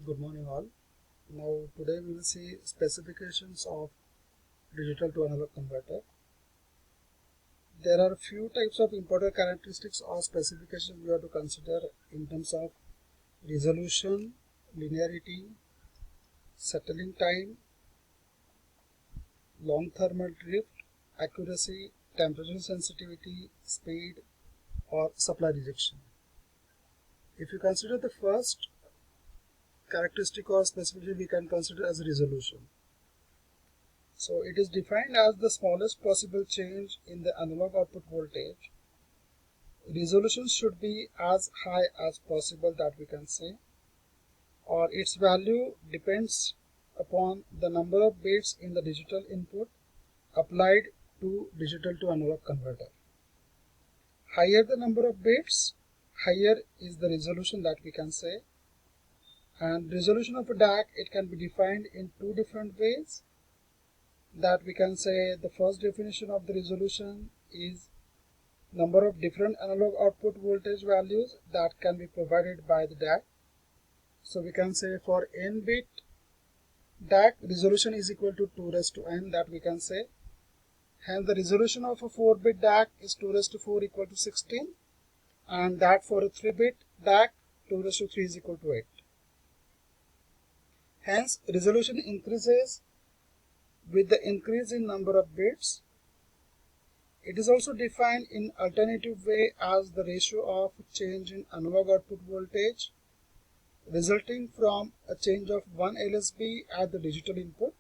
Good morning all. Now today we will see specifications of digital to analog converter. There are a few types of important characteristics or specifications we have to consider in terms of resolution, linearity, settling time, long thermal drift, accuracy, temperature sensitivity, speed or supply rejection. If you consider the first characteristic or specification, we can consider as resolution. So it is defined as the smallest possible change in the analog output voltage. Resolution should be as high as possible, that we can say, or its value depends upon the number of bits in the digital input applied to digital to analog converter. Higher the number of bits, higher is the resolution, that we can say. And resolution of a DAC, it can be defined in two different ways. That we can say the first definition of the resolution is number of different analog output voltage values that can be provided by the DAC. So we can say for n bit DAC, resolution is equal to 2 raised to n, that we can say. Hence the resolution of a 4-bit DAC is 2 raised to 4 equal to 16, and that for a 3-bit DAC 2 raised to 3 is equal to 8. Hence resolution increases with the increase in number of bits. It is also defined in alternative way as the ratio of change in analog output voltage resulting from a change of 1 LSB at the digital input.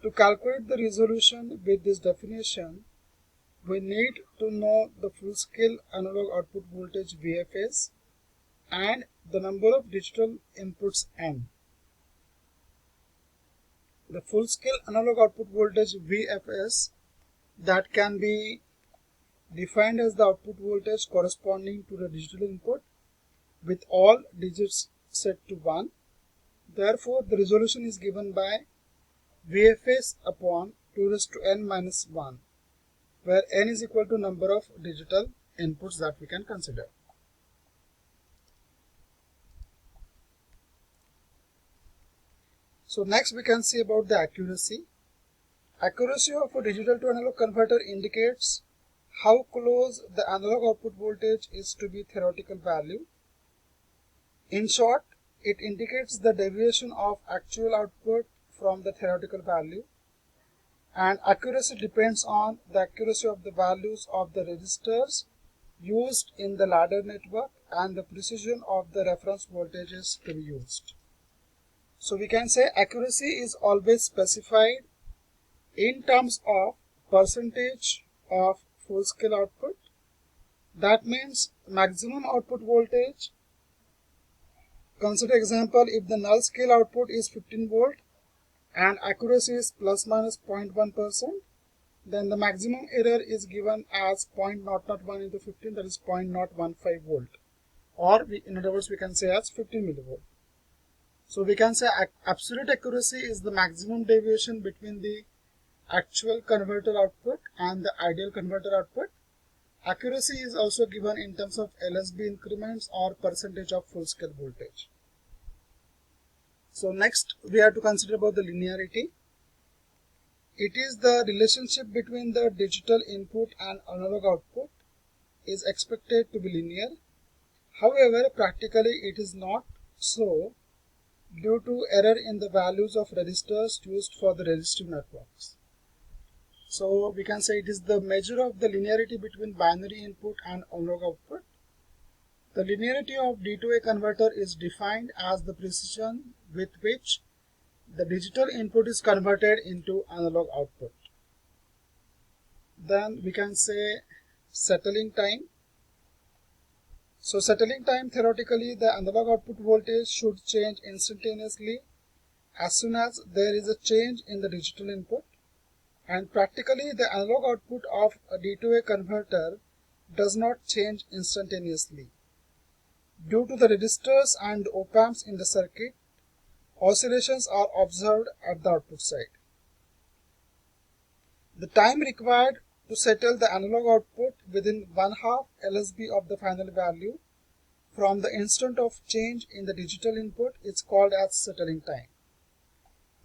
To calculate the resolution with this definition, we need to know the full-scale analog output voltage VFS and the number of digital inputs N. The full-scale analog output voltage VFS, that can be defined as the output voltage corresponding to the digital input with all digits set to 1. Therefore, the resolution is given by VFS upon 2 raised to n minus 1, where n is equal to number of digital inputs that we can consider. So next we can see about the accuracy. Accuracy of a digital to analog converter indicates how close the analog output voltage is to the theoretical value. In short, it indicates the deviation of actual output from the theoretical value, and accuracy depends on the accuracy of the values of the resistors used in the ladder network and the precision of the reference voltages to be used. So we can say accuracy is always specified in terms of percentage of full scale output. That means maximum output voltage. Consider example, if the null scale output is 15 volt and accuracy is plus minus 0.1%, then the maximum error is given as 0.001 into 15, that is 0.015 volt, or in other words we can say as 15 millivolt. So we can say absolute accuracy is the maximum deviation between the actual converter output and the ideal converter output. Accuracy is also given in terms of LSB increments or percentage of full scale voltage. So next we have to consider about the linearity. It is the relationship between the digital input and analog output is expected to be linear. However, practically it is not so due to error in the values of resistors used for the resistive networks. So we can say it is the measure of the linearity between binary input and analog output. The linearity of D2A converter is defined as the precision with which the digital input is converted into analog output. Then we can say settling time. So settling time, theoretically the analog output voltage should change instantaneously as soon as there is a change in the digital input, and practically the analog output of a D2A converter does not change instantaneously. Due to the resistors and op-amps in the circuit, oscillations are observed at the output side. The time required to settle the analog output within 1/2 LSB of the final value from the instant of change in the digital input is called as settling time.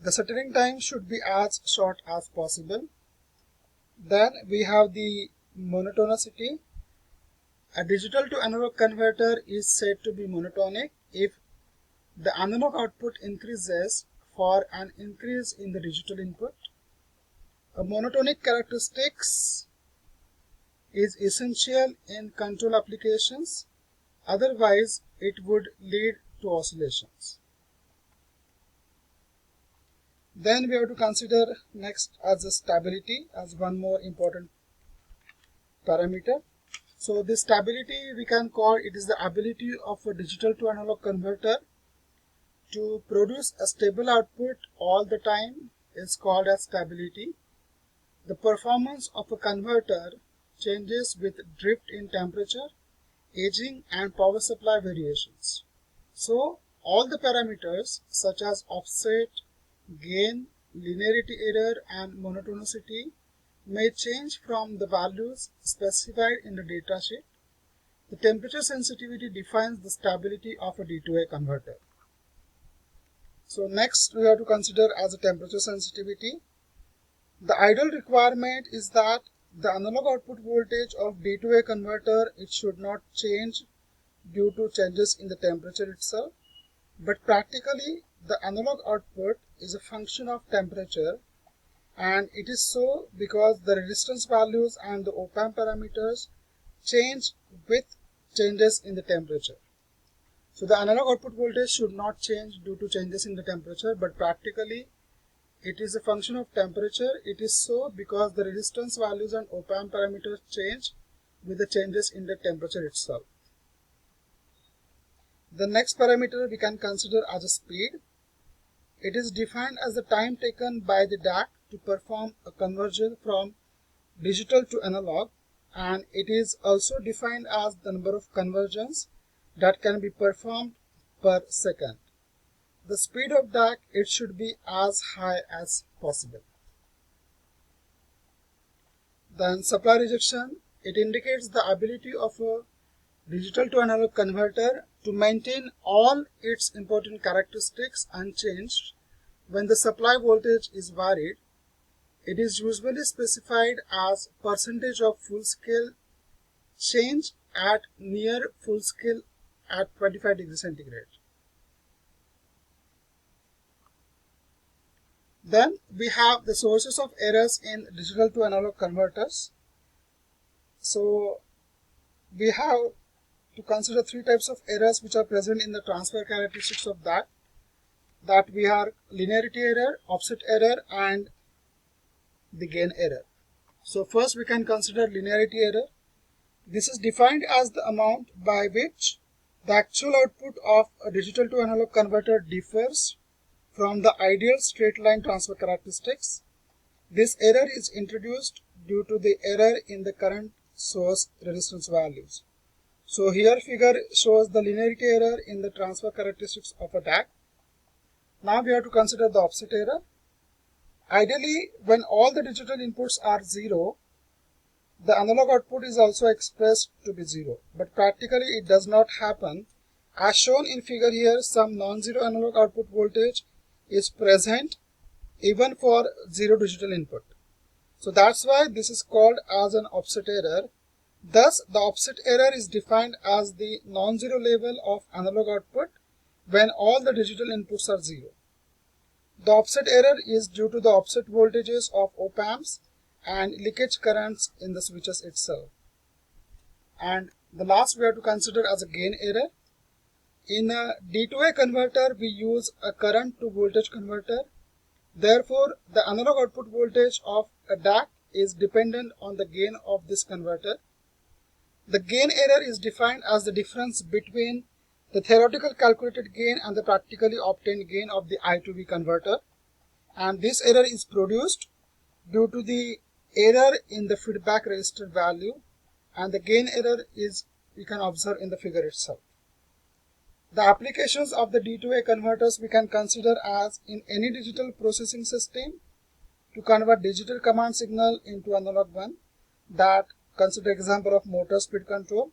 The settling time should be as short as possible. Then we have the monotonicity. A digital to analog converter is said to be monotonic if the analog output increases for an increase in the digital input. A monotonic characteristics is essential in control applications, otherwise it would lead to oscillations. Then we have to consider next as the stability as one more important parameter. So this stability we can call it is the ability of a digital to analog converter to produce a stable output all the time is called as stability. The performance of a converter changes with drift in temperature, aging and power supply variations. So all the parameters such as offset, gain, linearity error and monotonicity may change from the values specified in the datasheet. The temperature sensitivity defines the stability of a D2A converter. So next we have to consider as a temperature sensitivity. The ideal requirement is that the analog output voltage of D2A converter it should not change due to changes in the temperature itself, but practically the analog output is a function of temperature, and it is so because the resistance values and the op-amp parameters change with changes in the temperature. So the analog output voltage should not change due to changes in the temperature, but practically it is a function of temperature. It is so because the resistance values and op-amp parameters change with the changes in the temperature itself. The next parameter we can consider as a speed. It is defined as the time taken by the DAC to perform a conversion from digital to analog, and it is also defined as the number of conversions that can be performed per second. The speed of DAC it should be as high as possible. Then supply rejection, it indicates the ability of a digital to analog converter to maintain all its important characteristics unchanged when the supply voltage is varied. It is usually specified as percentage of full scale change at near full scale at 25 degrees centigrade. Then we have the sources of errors in digital to analog converters. So we have to consider three types of errors which are present in the transfer characteristics of that we are linearity error, offset error and the gain error. So first we can consider linearity error. This is defined as the amount by which the actual output of a digital to analog converter differs from the ideal straight line transfer characteristics. This error is introduced due to the error in the current source resistance values. So here figure shows the linearity error in the transfer characteristics of a DAC. Now we have to consider the offset error. Ideally, when all the digital inputs are 0, the analog output is also expressed to be 0, but practically it does not happen. As shown in figure here, some non-zero analog output voltage is present even for 0 digital input. So that's why this is called as an offset error. Thus, the offset error is defined as the non-zero level of analog output when all the digital inputs are 0. The offset error is due to the offset voltages of op-amps and leakage currents in the switches itself. And the last we have to consider as a gain error. In a D2A converter, we use a current to voltage converter. Therefore, the analog output voltage of a DAC is dependent on the gain of this converter. The gain error is defined as the difference between the theoretical calculated gain and the practically obtained gain of the I2V converter. And this error is produced due to the error in the feedback resistor value, and the gain error is we can observe in the figure itself. The applications of the D2A converters we can consider as in any digital processing system to convert digital command signal into analog one. That consider example of motor speed control.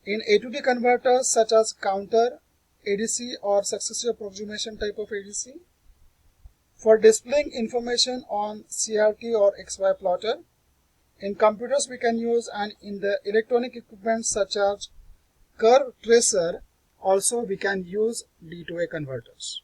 In A to D converters such as counter, ADC or successive approximation type of ADC, for displaying information on CRT or XY plotter. In computers we can use, and in the electronic equipment such as curve tracer also we can use D to A converters.